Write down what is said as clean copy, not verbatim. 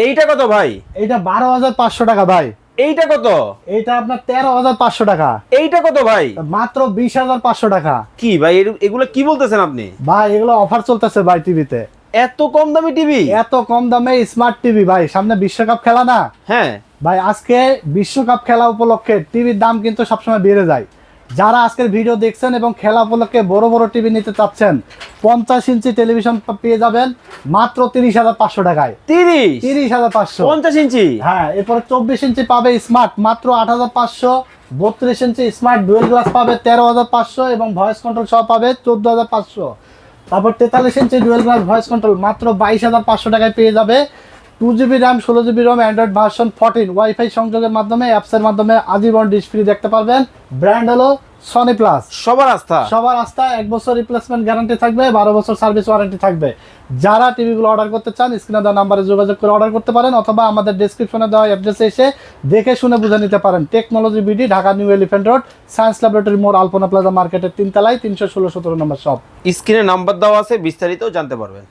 এইটা কত ভাই? এইটা 12,500 টাকা ভাই। এইটা কত? এইটা আপনার 13,500 টাকা। এইটা কত ভাই? মাত্র 20,500 টাকা। কি ভাই এগুলো কি বলতেছেন আপনি? ভাই এগুলো অফার চলতেছে ভাই টিভিতে। এত কম দামি টিভি? এত কম দামে স্মার্ট টিভি ভাই, সামনে বিশ্বকাপ খেলা না হ্যাঁ ভাই, আজকে বিশ্বকাপ খেলা উপলক্ষে টিভির দাম কিন্তু সবসময় বেড়ে যায়। যারা আজকের ভিডিও দেখছেন এবং খেলা উপলক্ষে বড় বড় টিভি নিতে চাচ্ছেন, 50 ইঞ্চি টেলিভিশন পেয়ে যাবেন মাত্র 30,500 টাকায়। 30,500। 50 ইঞ্চি? হ্যাঁ, এরপরে 24 ইঞ্চি পাবে স্মার্ট মাত্র 8,500। 32 ইঞ্চি স্মার্ট ডুয়েল গ্লাস পাবে 13,500 এবং ভয়েস কন্ট্রোল সহ পাবে 14,500। তারপর 43 ইঞ্চি ডুয়েল গ্লাস ভয়েস কন্ট্রোল মাত্র 22,500 টাকায় পেয়ে যাবে। 2GB RAM 16GB Rome Android version 14 wifi সংযোগের মাধ্যমে অ্যাপসের মাধ্যমে আজীবন ডিশ ফ্রি দেখতে পারবেন। ব্র্যান্ড হলো সনি প্লাস। সবার আস্থা। সবার আস্থা। 1 বছর রিপ্লেসমেন্ট গ্যারান্টি থাকবে, 12 বছর সার্ভিস ওয়ারেন্টি থাকবে। যারা টিভিগুলো অর্ডার করতে চান স্ক্রিনে দেওয়া নাম্বারে যোগাযোগ করে অর্ডার করতে পারেন, অথবা আমাদের ডেসক্রিপশনে দেওয়া অ্যাড্রেসে এসে দেখে শুনে বুঝে নিতে পারেন। Technology BD, Dhaka new elephant road, science laboratory মোড়, আলপনা প্লাজা মার্কেটের 3 তলায় 316-17 নম্বর শপ। স্ক্রিনে নাম্বার দেওয়া আছে, বিস্তারিত জানতে পারবেন।